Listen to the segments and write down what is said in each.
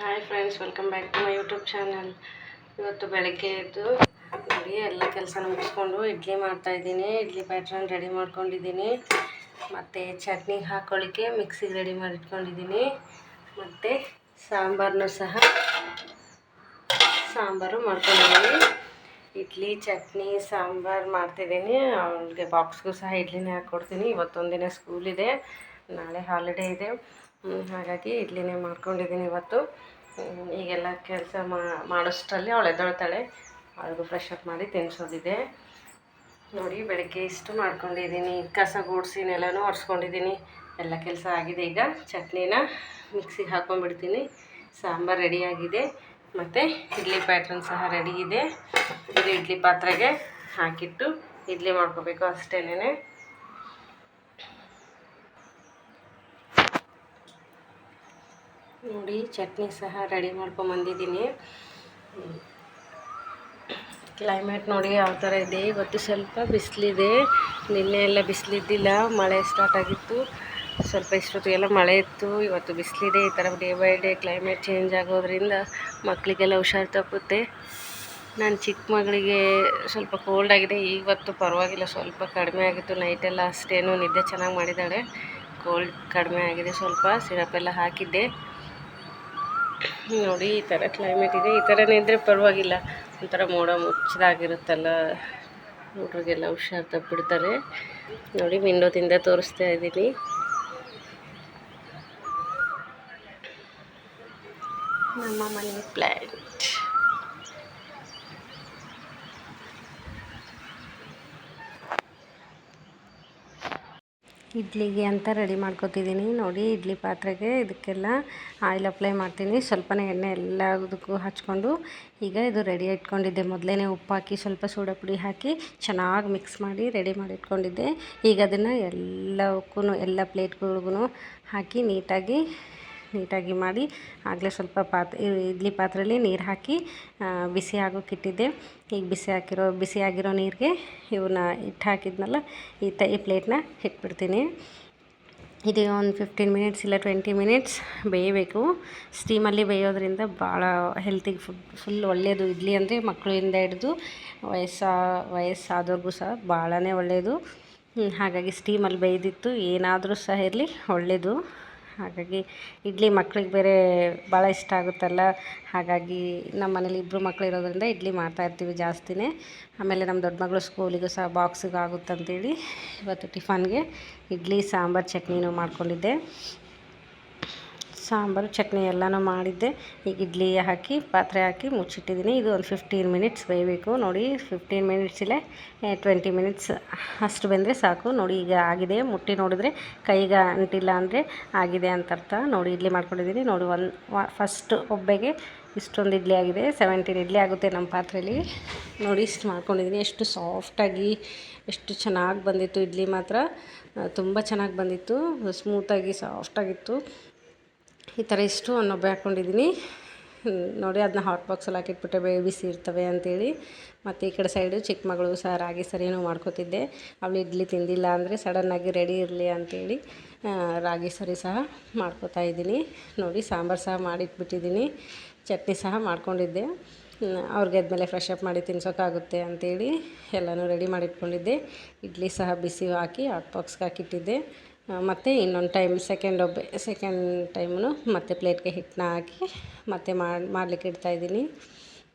Hi friends, welcome back to my YouTube channel. ಇವತ್ತು ಬೆಳಗ್ಗೆ ಎದ್ದು ನೋಡಿ ಎಲ್ಲ ಕೆಲಸ ಮುಗಿಸ್ಕೊಂಡು ಇಡ್ಲಿ ಮಾಡ್ತಾಯಿದ್ದೀನಿ. ಇಡ್ಲಿ ಬ್ಯಾಟ್ರನ್ನ ರೆಡಿ ಮಾಡ್ಕೊಂಡಿದ್ದೀನಿ. ಮತ್ತು ಚಟ್ನಿ ಹಾಕ್ಕೊಳ್ಳಿಕ್ಕೆ ಮಿಕ್ಸಿಗೆ ರೆಡಿ ಮಾಡಿಟ್ಕೊಂಡಿದ್ದೀನಿ. ಮತ್ತು ಸಾಂಬಾರು ಮಾಡ್ಕೊಂಡಿದ್ದೀನಿ. ಇಡ್ಲಿ ಚಟ್ನಿ ಸಾಂಬಾರು ಮಾಡ್ತಿದ್ದೀನಿ. ಅವಳಿಗೆ ಬಾಕ್ಸ್ಗೂ ಸಹ ಇಡ್ಲಿನೇ ಹಾಕ್ಕೊಡ್ತೀನಿ. ಇವತ್ತೊಂದಿನ ಸ್ಕೂಲಿದೆ, ನಾಳೆ ಹಾಲಿಡೇ ಇದೆ. ಹಾಗಾಗಿ ಇಡ್ಲಿನೇ ಮಾಡ್ಕೊಂಡಿದ್ದೀನಿ ಇವತ್ತು. ಈಗೆಲ್ಲ ಕೆಲಸ ಮಾಡೋಷ್ಟರಲ್ಲಿ ಅವಳು ಎದ್ದೇಳ್ತಾಳೆ. ಅವಳಿಗೂ ಫ್ರೆಶ್ ಅಪ್ ಮಾಡಿ ತಿನ್ನಿಸೋದಿದೆ. ನೋಡಿ, ಬೆಳಗ್ಗೆ ಇಷ್ಟು ಮಾಡ್ಕೊಂಡಿದ್ದೀನಿ. ಕಸ ಗುಡಿಸಿ ನೆಲನೂ ಒರೆಸ್ಕೊಂಡಿದ್ದೀನಿ. ಎಲ್ಲ ಕೆಲಸ ಆಗಿದೆ. ಈಗ ಚಟ್ನಿನ ಮಿಕ್ಸಿಗೆ ಹಾಕ್ಕೊಂಡ್ಬಿಡ್ತೀನಿ. ಸಾಂಬಾರು ರೆಡಿಯಾಗಿದೆ. ಮತ್ತು ಇಡ್ಲಿ ಪ್ಯಾಟ್ರನ್ ಸಹ ರೆಡಿ ಇದೆ. ಇದು ಇಡ್ಲಿ ಪಾತ್ರೆಗೆ ಹಾಕಿಟ್ಟು ಇಡ್ಲಿ ಮಾಡ್ಕೋಬೇಕು ಅಷ್ಟೇನೆ. ನೋಡಿ, ಚಟ್ನಿ ಸಹ ರೆಡಿ ಮಾಡ್ಕೊಂಬಂದಿದ್ದೀನಿ. ಕ್ಲೈಮೇಟ್ ನೋಡಿ ಯಾವ ಥರ ಇದೆ. ಇವತ್ತು ಸ್ವಲ್ಪ ಬಿಸಿಲಿದೆ. ನಿನ್ನೆ ಎಲ್ಲ ಬಿಸಿಲಿದ್ದಿಲ್ಲ, ಮಳೆ ಸ್ಟಾರ್ಟ್ ಆಗಿತ್ತು. ಸ್ವಲ್ಪ ಇಷ್ಟೊತ್ತಿಗೆಲ್ಲ ಮಳೆ ಇತ್ತು. ಇವತ್ತು ಬಿಸಿಲಿದೆ. ಈ ಥರ day by day climate change ಆಗೋದ್ರಿಂದ ಮಕ್ಕಳಿಗೆಲ್ಲ ಹುಷಾರು ತಪ್ಪುತ್ತೆ. ನನ್ನ ಚಿಕ್ಕ ಮಗಳಿಗೆ ಸ್ವಲ್ಪ ಕೋಲ್ಡ್ ಆಗಿದೆ. ಇವತ್ತು ಪರವಾಗಿಲ್ಲ, ಸ್ವಲ್ಪ ಕಡಿಮೆ ಆಗಿತ್ತು. ನೈಟೆಲ್ಲ ಅಷ್ಟೇನು ನಿದ್ದೆ ಚೆನ್ನಾಗಿ ಮಾಡಿದ್ದಾಳೆ. ಕೋಲ್ಡ್ ಕಡಿಮೆ ಆಗಿದೆ. ಸ್ವಲ್ಪ ಸಿರಪೆಲ್ಲ ಹಾಕಿದ್ದೆ. ನೋಡಿ, ಈ ಥರ ಕ್ಲೈಮೇಟ್ ಇದೆ. ಈ ಥರನೇ ಇದ್ದರೆ ಪರವಾಗಿಲ್ಲ. ಒಂಥರ ಮೋಡ ಮುಚ್ಚದಾಗಿರುತ್ತಲ್ಲ, ಹುಡುಗರಿಗೆಲ್ಲ ಹುಷಾರು ತಪ್ಪಿಬಿಡ್ತಾರೆ. ನೋಡಿ, ವಿಂಡೋದಿಂದ ತೋರಿಸ್ತಾ ಇದ್ದೀನಿ. ನಮ್ಮ ಮನೆ ಪ್ಲ್ಯಾಂಟ್. ಇಡ್ಲಿಗೆ ಅಂತ ರೆಡಿ ಮಾಡ್ಕೊತಿದ್ದೀನಿ. ನೋಡಿ, ಇಡ್ಲಿ ಪಾತ್ರೆಗೆ ಇದಕ್ಕೆಲ್ಲ ಆಯಿಲ್ ಅಪ್ಲೈ ಮಾಡ್ತೀನಿ. ಸ್ವಲ್ಪನೇ ಎಣ್ಣೆ ಎಲ್ಲದಕ್ಕೂ ಹಚ್ಕೊಂಡು ಈಗ ಇದು ರೆಡಿ ಇಟ್ಕೊಂಡಿದ್ದೆ. ಮೊದಲೇ ಉಪ್ಪು ಹಾಕಿ ಸ್ವಲ್ಪ ಸೋಡಾ ಪುಡಿ ಹಾಕಿ ಚೆನ್ನಾಗಿ ಮಿಕ್ಸ್ ಮಾಡಿ ರೆಡಿ ಮಾಡಿ ಇಟ್ಕೊಂಡಿದ್ದೆ. ಈಗ ಅದನ್ನು ಎಲ್ಲಕ್ಕೂ ಎಲ್ಲ ಪ್ಲೇಟ್ಗಳಿಗೂ ಹಾಕಿ ನೀಟಾಗಿ ಮಾಡಿ ಆಗಲೇ ಸ್ವಲ್ಪ ಇಡ್ಲಿ ಪಾತ್ರೆಯಲ್ಲಿ ನೀರು ಹಾಕಿ ಬಿಸಿ ಆಗೋಕ್ಕಿಟ್ಟಿದ್ದೆ. ಈಗ ಬಿಸಿಯಾಗಿರೋ ನೀರಿಗೆ ಇವನ್ನ ಇಟ್ಟು ಹಾಕಿದ್ನಲ್ಲ, ಈ ಪ್ಲೇಟ್ನ ಇಟ್ಬಿಡ್ತೀನಿ. ಇದು ಒಂದು 15 ಮಿನಿಟ್ಸ್ ಇಲ್ಲ 20 ಮಿನಿಟ್ಸ್ ಬೇಯಬೇಕು. ಸ್ಟೀಮಲ್ಲಿ ಬೇಯೋದ್ರಿಂದ ಭಾಳ ಹೆಲ್ತಿಗೆ ಫುಲ್ ಒಳ್ಳೆಯದು. ಇಡ್ಲಿ ಅಂದರೆ ಮಕ್ಕಳಿಂದ ಹಿಡಿದು ವಯಸ್ಸಾದವ್ರಿಗೂ ಸಹ ಭಾಳನೇ ಒಳ್ಳೆಯದು. ಹಾಗಾಗಿ ಸ್ಟೀಮಲ್ಲಿ ಬೇಯ್ದಿತ್ತು ಏನಾದರೂ ಸಹ ಇರಲಿ ಒಳ್ಳೆಯದು. ಹಾಗಾಗಿ ಇಡ್ಲಿ ಮಕ್ಳಿಗೆ ಬೇರೆ ಭಾಳ ಇಷ್ಟ ಆಗುತ್ತಲ್ಲ. ಹಾಗಾಗಿ ನಮ್ಮ ಮನೇಲಿ 2 ಮಕ್ಳು ಇರೋದ್ರಿಂದ ಇಡ್ಲಿ ಮಾಡ್ತಾಯಿರ್ತೀವಿ ಜಾಸ್ತಿನೇ. ಆಮೇಲೆ ನಮ್ಮ ದೊಡ್ಡ ಮಗಳು ಸ್ಕೂಲಿಗೂ ಸಹ ಬಾಕ್ಸಿಗೆ ಆಗುತ್ತಂತೇಳಿ ಇವತ್ತು ಟಿಫನ್ಗೆ ಇಡ್ಲಿ ಸಾಂಬಾರು ಚಟ್ನಿನೂ ಮಾಡ್ಕೊಂಡಿದ್ದೆ. ಸಾಂಬಾರು ಚಟ್ನಿ ಎಲ್ಲನೂ ಮಾಡಿದ್ದೆ. ಈಗ ಇಡ್ಲಿ ಪಾತ್ರೆ ಹಾಕಿ ಮುಚ್ಚಿಟ್ಟಿದ್ದೀನಿ. ಇದು ಒಂದು 15 ಮಿನಿಟ್ಸ್ ಬೇಯಬೇಕು. ನೋಡಿ, 15 ಮಿನಿಟ್ಸ್ ಇಲ್ಲ 20 ಮಿನಿಟ್ಸ್ ಅಷ್ಟು ಬೆಂದರೆ ಸಾಕು. ನೋಡಿ, ಈಗ ಆಗಿದೆ. ಮುಟ್ಟಿ ನೋಡಿದ್ರೆ ಕೈಗೆ ಅಂಟಿಲ್ಲ ಅಂದರೆ ಆಗಿದೆ ಅಂತ ಅರ್ಥ. ನೋಡಿ, ಇಡ್ಲಿ ಮಾಡ್ಕೊಂಡಿದ್ದೀನಿ. ನೋಡಿ, ಫಸ್ಟ್ ಒಬ್ಬೆಗೆ ಇಷ್ಟೊಂದು ಇಡ್ಲಿ ಆಗಿದೆ. 17 ಇಡ್ಲಿ ಆಗುತ್ತೆ ನಮ್ಮ ಪಾತ್ರೆಯಲ್ಲಿ. ನೋಡಿ, ಇಷ್ಟು ಮಾಡ್ಕೊಂಡಿದ್ದೀನಿ. ಎಷ್ಟು ಸಾಫ್ಟಾಗಿ ಎಷ್ಟು ಚೆನ್ನಾಗಿ ಬಂದಿತ್ತು ಇಡ್ಲಿ ಮಾತ್ರ. ತುಂಬ ಚೆನ್ನಾಗಿ ಬಂದಿತ್ತು. ಸ್ಮೂತಾಗಿ ಸಾಫ್ಟಾಗಿತ್ತು. ಈ ಥರ ಇಷ್ಟು ಒಬ್ಬೆ ಹಾಕ್ಕೊಂಡಿದ್ದೀನಿ. ನೋಡಿ, ಅದನ್ನ ಹಾಟ್ ಬಾಕ್ಸಲ್ಲಿ ಹಾಕಿಟ್ಬಿಟ್ಟೆ ಬಿಸಿ ಇರ್ತವೆ ಅಂಥೇಳಿ. ಮತ್ತು ಈ ಕಡೆ ಸೈಡು ಚಿಕ್ಕ ಮಗಳು ಸಹ ರಾಗಿ ಸರಿನೂ ಮಾಡ್ಕೊತಿದ್ದೆ. ಅವಳು ಇಡ್ಲಿ ತಿಂದಿಲ್ಲ ಅಂದರೆ ಸಡನ್ನಾಗಿ ರೆಡಿ ಇರಲಿ ಅಂಥೇಳಿ ರಾಗಿ ಸರಿ ಸಹ ಮಾಡ್ಕೊತಾ ಇದ್ದೀನಿ. ನೋಡಿ, ಸಾಂಬಾರು ಸಹ ಮಾಡಿಟ್ಬಿಟ್ಟಿದ್ದೀನಿ. ಚಟ್ನಿ ಸಹ ಮಾಡ್ಕೊಂಡಿದ್ದೆ. ಅವ್ರಿಗೆ ಆದಮೇಲೆ ಫ್ರೆಶ್ ಅಪ್ ಮಾಡಿ ತಿನ್ಸೋಕ್ಕಾಗುತ್ತೆ ಅಂಥೇಳಿ ಎಲ್ಲನೂ ರೆಡಿ ಮಾಡಿಟ್ಕೊಂಡಿದ್ದೆ. ಇಡ್ಲಿ ಸಹ ಬಿಸಿ ಹಾಕಿ ಹಾಟ್ ಬಾಕ್ಸ್ಗೆ ಹಾಕಿಟ್ಟಿದ್ದೆ. ಮತ್ತು ಇನ್ನೊಂದು ಸೆಕೆಂಡ್ ಟೈಮು ಮತ್ತು ಪ್ಲೇಟ್ಗೆ ಹಿಟ್ಟನ್ನ ಹಾಕಿ ಮತ್ತೆ ಮಾಡಲಿಕ್ಕೆ ಇಡ್ತಾಯಿದ್ದೀನಿ.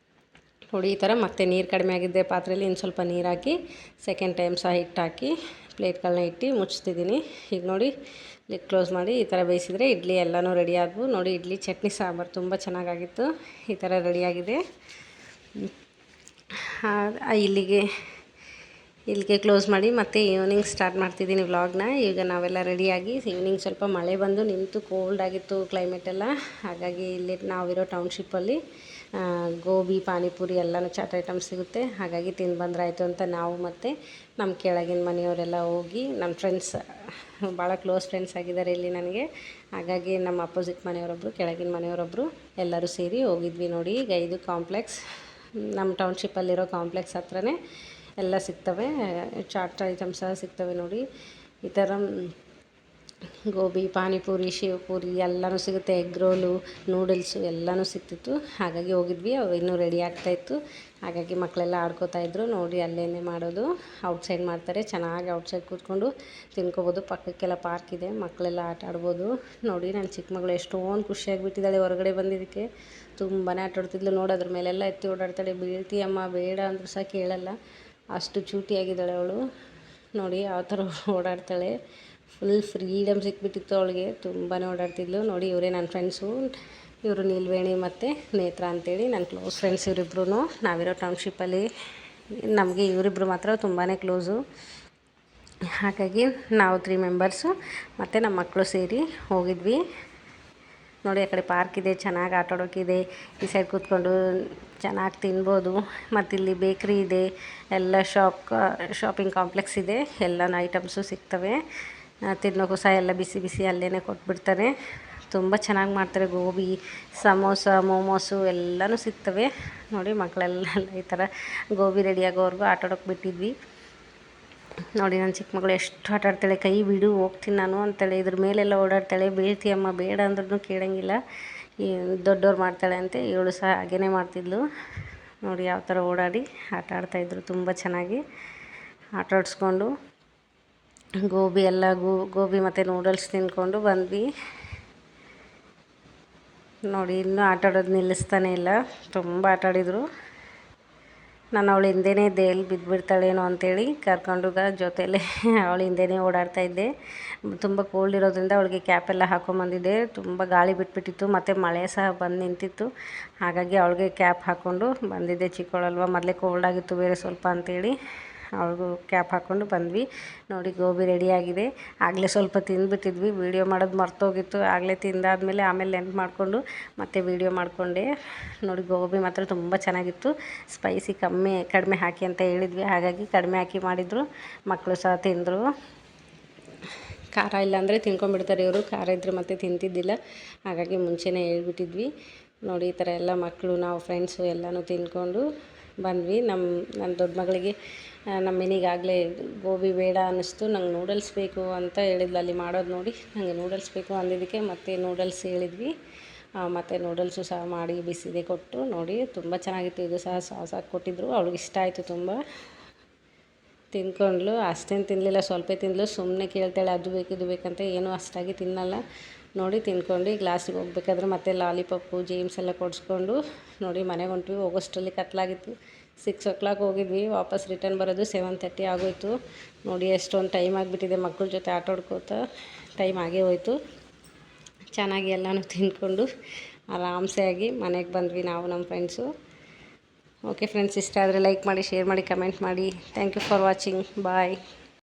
ನೋಡಿ, ಈ ಥರ ಮತ್ತೆ ನೀರು ಕಡಿಮೆ ಆಗಿದ್ದೆ ಪಾತ್ರೆಯಲ್ಲಿ ಇನ್ನು ಸ್ವಲ್ಪ ನೀರು ಹಾಕಿ ಸೆಕೆಂಡ್ ಟೈಮ್ ಸಹ ಹಿಟ್ಟು ಹಾಕಿ ಪ್ಲೇಟ್ಗಳನ್ನ ಇಟ್ಟು ಮುಚ್ತಿದ್ದೀನಿ. ಈಗ ನೋಡಿ, ಲಿಡ್ ಕ್ಲೋಸ್ ಮಾಡಿ ಈ ಥರ ಬೇಯಿಸಿದರೆ ಇಡ್ಲಿ ಎಲ್ಲನೂ ರೆಡಿ ಆದವು. ನೋಡಿ, ಇಡ್ಲಿ ಚಟ್ನಿ ಸಾಂಬಾರು ತುಂಬ ಚೆನ್ನಾಗಾಗಿತ್ತು. ಈ ಥರ ರೆಡಿಯಾಗಿದೆ. ಇಲ್ಲಿಗೆ ಕ್ಲೋಸ್ ಮಾಡಿ ಮತ್ತೆ ಈವ್ನಿಂಗ್ ಸ್ಟಾರ್ಟ್ ಮಾಡ್ತಿದ್ದೀನಿ ವ್ಲಾಗ್ನ. ಈಗ ನಾವೆಲ್ಲ ರೆಡಿಯಾಗಿ ಈವ್ನಿಂಗ್ ಸ್ವಲ್ಪ ಮಳೆ ಬಂದು ನಿಂತು ಕೋಲ್ಡ್ ಆಗಿತ್ತು ಕ್ಲೈಮೇಟೆಲ್ಲ. ಹಾಗಾಗಿ ಇಲ್ಲಿ ನಾವಿರೋ ಟೌನ್ಶಿಪ್ಪಲ್ಲಿ ಗೋಬಿ ಪಾನಿಪುರಿ ಎಲ್ಲನೂ ಚಾಟ್ ಐಟಮ್ಸ್ ಸಿಗುತ್ತೆ. ಹಾಗಾಗಿ ತಿಂದು ಬಂದ್ರಾಯ್ತು ಅಂತ ನಾವು ಮತ್ತು ನಮ್ಮ ಕೆಳಗಿನ ಮನೆಯವರೆಲ್ಲ ಹೋಗಿ, ನಮ್ಮ ಫ್ರೆಂಡ್ಸ್ ಭಾಳ ಕ್ಲೋಸ್ ಫ್ರೆಂಡ್ಸ್ ಆಗಿದ್ದಾರೆ ಇಲ್ಲಿ ನನಗೆ. ಹಾಗಾಗಿ ನಮ್ಮ ಅಪೋಸಿಟ್ ಮನೆಯವರೊಬ್ಬರು, ಕೆಳಗಿನ ಮನೆಯವರೊಬ್ಬರು ಎಲ್ಲರೂ ಸೇರಿ ಹೋಗಿದ್ವಿ. ನೋಡಿ, ಈಗ ಇದು ಕಾಂಪ್ಲೆಕ್ಸ್, ನಮ್ಮ ಟೌನ್ಶಿಪ್ಪಲ್ಲಿರೋ ಕಾಂಪ್ಲೆಕ್ಸ್ ಹತ್ರನೇ ಎಲ್ಲ ಸಿಗ್ತವೆ. ಚಾಟ್ ಐಟಮ್ಸ್ ಸಹ ಸಿಗ್ತವೆ. ನೋಡಿ, ಈ ಥರ ಗೋಬಿ, ಪಾನಿಪುರಿ, ಶೇವ್ ಪೂರಿ ಎಲ್ಲನೂ ಸಿಗುತ್ತೆ. ಎಗ್ ರೋಲು, ನೂಡಲ್ಸು ಎಲ್ಲನೂ ಸಿಗ್ತಿತ್ತು. ಹಾಗಾಗಿ ಹೋಗಿದ್ವಿ. ಅವು ಇನ್ನೂ ರೆಡಿ ಆಗ್ತಾಯಿತ್ತು. ಹಾಗಾಗಿ ಮಕ್ಕಳೆಲ್ಲ ಆಡ್ಕೋತಾಯಿದ್ರು. ನೋಡಿ ಅಲ್ಲೇ ಮಾಡೋದು, ಔಟ್ಸೈಡ್ ಮಾಡ್ತಾರೆ. ಚೆನ್ನಾಗಿ ಔಟ್ಸೈಡ್ ಕೂತ್ಕೊಂಡು ತಿನ್ಕೋಬೋದು. ಪಕ್ಕಕ್ಕೆಲ್ಲ ಪಾರ್ಕ್ ಇದೆ, ಮಕ್ಕಳೆಲ್ಲ ಆಟ ಆಡ್ಬೋದು. ನೋಡಿ ನನ್ನ ಚಿಕ್ಕ ಮಗಳು ಎಷ್ಟೊಂದು ಖುಷಿಯಾಗಿಬಿಟ್ಟಿದ್ದಾಳೆ ಹೊರಗಡೆ ಬಂದಿದ್ದಕ್ಕೆ. ತುಂಬಾ ಆಟಾಡ್ತಿದ್ಲು. ನೋಡಿ ಅದ್ರ ಮೇಲೆಲ್ಲ ಎತ್ತಿ ಓಡಾಡ್ತಾಳೆ. ಬೀಳ್ತೀಯಮ್ಮ ಬೇಡ ಅಂದರೂ ಸಹ ಕೇಳಲ್ಲ, ಅಷ್ಟು ಚೂಟಿಯಾಗಿದ್ದಾಳೆ ಅವಳು. ನೋಡಿ ಯಾವ ಥರ ಓಡಾಡ್ತಾಳೆ. ಫುಲ್ ಫ್ರೀಡಮ್ ಸಿಕ್ಬಿಟ್ಟಿತ್ತು ಅವಳಿಗೆ. ತುಂಬಾ ಓಡಾಡ್ತಿದ್ಲು. ನೋಡಿ ಇವರೇ ನನ್ನ ಫ್ರೆಂಡ್ಸು. ಇವರು ನೀಲ್ವೇಣಿ ಮತ್ತು ನೇತ್ರ ಅಂತೇಳಿ ನನ್ನ ಕ್ಲೋಸ್ ಫ್ರೆಂಡ್ಸ್ ಇವರಿಬ್ರು. ನಾವಿರೋ ಟೌನ್ಶಿಪ್ಪಲ್ಲಿ ನಮಗೆ ಇವರಿಬ್ರು ಮಾತ್ರ ತುಂಬಾ ಕ್ಲೋಸು. ಹಾಗಾಗಿ ನಾವು 3 ಮೆಂಬರ್ಸು ಮತ್ತು ನಮ್ಮ ಮಕ್ಕಳು ಸೇರಿ ಹೋಗಿದ್ವಿ. ನೋಡಿ ಆ ಕಡೆ ಪಾರ್ಕ್ ಇದೆ, ಚೆನ್ನಾಗಿ ಆಟಾಡೋಕ್ಕಿದೆ. ಈ ಸೈಡ್ ಕೂತ್ಕೊಂಡು ಚೆನ್ನಾಗಿ ತಿನ್ಬೋದು. ಮತ್ತು ಇಲ್ಲಿ ಬೇಕ್ರಿ ಇದೆ, ಎಲ್ಲ ಶಾಪಿಂಗ್ ಕಾಂಪ್ಲೆಕ್ಸ್ ಇದೆ. ಎಲ್ಲನೂ ಐಟಮ್ಸು ಸಿಗ್ತವೆ. ತಿನ್ನೋಕ್ಕೂ ಸಹ ಎಲ್ಲ ಬಿಸಿ ಬಿಸಿ ಅಲ್ಲೇ ಕೊಟ್ಬಿಡ್ತಾರೆ. ತುಂಬ ಚೆನ್ನಾಗಿ ಮಾಡ್ತಾರೆ. ಗೋಬಿ, ಸಮೋಸ, ಮೋಮೋಸು ಎಲ್ಲನೂ ಸಿಗ್ತವೆ. ನೋಡಿ ಮಕ್ಕಳೆಲ್ಲ ಈ ಥರ ಗೋಬಿ ರೆಡಿ ಆಗೋವರೆಗೂ ಆಟಾಡೋಕೆ ಬಿಟ್ಟಿದ್ವಿ. ನೋಡಿ ನನ್ನ ಚಿಕ್ಕ ಮಗಳು ಎಷ್ಟು ಆಟಾಡ್ತಾಳೆ. ಕೈ ಬಿಡು ಹೋಗ್ತೀನಿ ನಾನು ಅಂತಾಳೆ. ಇದ್ರ ಮೇಲೆಲ್ಲ ಓಡಾಡ್ತಾಳೆ. ಬೀಳ್ತೀಯಮ್ಮ ಬೇಡ ಅಂದ್ರೂ ಕೇಳೋಂಗಿಲ್ಲ. ಈ ದೊಡ್ಡವ್ರು ಮಾಡ್ತಾಳೆ ಅಂತೆ, ಇವಳು ಸಹ ಹಾಗೇ ಮಾಡ್ತಿದ್ಲು. ನೋಡಿ ಯಾವ ಥರ ಓಡಾಡಿ ಆಟ ಆಡ್ತಾಯಿದ್ರು. ತುಂಬ ಚೆನ್ನಾಗಿ ಆಟಾಡಿಸ್ಕೊಂಡು ಗೋಬಿ ಎಲ್ಲ ಗೋಬಿ ಮತ್ತು ನೂಡಲ್ಸ್ ತಿಂದ್ಕೊಂಡು ಬಂದ್ವಿ. ನೋಡಿ ಇನ್ನೂ ಆಟಾಡೋದು ನಿಲ್ಲಿಸ್ತಾನೆ ಇಲ್ಲ. ತುಂಬ ಆಟಾಡಿದರು. ನಾನು ಅವಳು ಹಿಂದೆಯೇ ಇದ್ದೆ, ಎಲ್ಲಿ ಬಿದ್ದುಬಿಡ್ತಾಳೇನೋ ಅಂಥೇಳಿ ಕರ್ಕೊಂಡು ಜೊತೆಯಲ್ಲೇ ಅವಳು ಹಿಂದೆಯೇ ಓಡಾಡ್ತಾಯಿದ್ದೆ. ತುಂಬ ಕೋಲ್ಡ್ ಇರೋದ್ರಿಂದ ಅವಳಿಗೆ ಕ್ಯಾಪೆಲ್ಲ ಹಾಕ್ಕೊಂಬಂದಿದ್ದೆ. ತುಂಬ ಗಾಳಿ ಬಿಟ್ಬಿಟ್ಟಿತ್ತು ಮತ್ತು ಮಳೆ ಸಹ ಬಂದು ನಿಂತಿತ್ತು. ಹಾಗಾಗಿ ಅವಳಿಗೆ ಕ್ಯಾಪ್ ಹಾಕ್ಕೊಂಡು ಬಂದಿದ್ದೆ. ಚಿಕ್ಕವಳಲ್ವ, ಮೊದಲೇ ಕೋಲ್ಡ್ ಆಗಿತ್ತು ಬೇರೆ ಸ್ವಲ್ಪ ಅಂಥೇಳಿ ಅವ್ಳಿಗೂ ಕ್ಯಾಪ್ ಹಾಕ್ಕೊಂಡು ಬಂದ್ವಿ. ನೋಡಿ ಗೋಬಿ ರೆಡಿಯಾಗಿದೆ. ಆಗಲೇ ಸ್ವಲ್ಪ ತಿಂದುಬಿಟ್ಟಿದ್ವಿ. ವೀಡಿಯೋ ಮಾಡೋದು ಮರ್ತೋಗಿತ್ತು. ಆಗಲೇ ತಿಂದಾದಮೇಲೆ ಆಮೇಲೆ ನೆನ್ಪು ಮಾಡಿಕೊಂಡು ಮತ್ತೆ ವೀಡಿಯೋ ಮಾಡಿಕೊಂಡೆ. ನೋಡಿ ಗೋಬಿ ಮಾತ್ರ ತುಂಬ ಚೆನ್ನಾಗಿತ್ತು. ಸ್ಪೈಸಿ ಕಡಿಮೆ ಹಾಕಿ ಅಂತ ಹೇಳಿದ್ವಿ, ಹಾಗಾಗಿ ಕಡಿಮೆ ಹಾಕಿ ಮಾಡಿದರು. ಮಕ್ಕಳು ಸಹ ತಿಂದರು. ಖಾರ ಇಲ್ಲ ಅಂದರೆ ತಿನ್ಕೊಂಡ್ಬಿಡ್ತಾರೆ ಇವರು. ಖಾರ ಇದ್ದರೆ ಮತ್ತೆ ತಿಂತಿದ್ದಿಲ್ಲ. ಹಾಗಾಗಿ ಮುಂಚೆನೇ ಹೇಳ್ಬಿಟ್ಟಿದ್ವಿ. ನೋಡಿ ಈ ಥರ ಎಲ್ಲ ಮಕ್ಕಳು, ನಾವು ಫ್ರೆಂಡ್ಸು ಎಲ್ಲನೂ ತಿಂದ್ಕೊಂಡು ಬಂದ್ವಿ. ನನ್ನ ದೊಡ್ಡ ಮಗಳಿಗೆ ನಮ್ಮ ಮಿನಿಗಾಗಲೇ ಗೋಬಿ ಬೇಡ ಅನ್ನಿಸ್ತು. ನಂಗೆ ನೂಡಲ್ಸ್ ಬೇಕು ಅಂತ ಹೇಳಿದ್ಲು. ಅಲ್ಲಿ ಮಾಡೋದು ನೋಡಿ ನನಗೆ ನೂಡಲ್ಸ್ ಬೇಕು ಅಂದಿದ್ದಕ್ಕೆ ಮತ್ತೆ ನೂಡಲ್ಸ್ ಹೇಳಿದ್ವಿ. ಮತ್ತು ನೂಡಲ್ಸು ಸಹ ಮಾಡಿ ಬಿಸಿದೆ ಕೊಟ್ಟು. ನೋಡಿ ತುಂಬ ಚೆನ್ನಾಗಿತ್ತು. ಇದು ಸಹ ಸಾಸ್ ಹಾಕಿ ಕೊಟ್ಟಿದ್ದರು. ಅವ್ಳಿಗೆ ಇಷ್ಟ ಆಯಿತು ತುಂಬ. ತಿಂದ್ಕೊಂಡ್ಳು. ಅಷ್ಟೇನು ತಿನ್ನಲಿಲ್ಲ, ಸ್ವಲ್ಪ ತಿಂದಳು. ಸುಮ್ಮನೆ ಕೇಳ್ತಾಳೆ ಅದು ಬೇಕು ಇದು ಬೇಕಂತ. ಏನೂ ಅಷ್ಟಾಗಿ ತಿನ್ನಲ್ಲ. ನೋಡಿ ತಿಂದ್ಕೊಂಡು ಗ್ಲಾಸಿಗೆ ಹೋಗ್ಬೇಕಾದ್ರೆ ಮತ್ತೆ ಲಾಲಿಪಾಪು, ಜೇಮ್ಸ್ ಎಲ್ಲ ಕೊಡಿಸ್ಕೊಂಡು ನೋಡಿ ಮನೆಗೆ ಹೊಂಟ್ವಿ. ಹೋಗೋಷ್ಟರಲ್ಲಿ ಕತ್ಲಾಗಿತ್ತು. 6 o'clock ಹೋಗಿದ್ವಿ. ವಾಪಸ್ ರಿಟರ್ನ್ ಬರೋದು 7:30 ಆಗೋಯಿತು. ನೋಡಿ ಎಷ್ಟೊಂದು ಟೈಮ್ ಆಗಿಬಿಟ್ಟಿದೆ. ಮಕ್ಕಳ ಜೊತೆ ಆಟಾಡ್ಕೋತಾ ಟೈಮ್ ಆಗೇ ಹೋಯಿತು. ಚೆನ್ನಾಗಿ ಎಲ್ಲನೂ ತಿಂದ್ಕೊಂಡು ಆರಾಮ್ಸೆ ಆಗಿ ಮನೆಗೆ ಬಂದ್ವಿ ನಾವು ನಮ್ಮ ಫ್ರೆಂಡ್ಸು. ಓಕೆ ಫ್ರೆಂಡ್ಸ್, ಇಷ್ಟ ಆದರೆ ಲೈಕ್ ಮಾಡಿ, ಶೇರ್ ಮಾಡಿ, ಕಮೆಂಟ್ ಮಾಡಿ. Thank you for watching. Bye.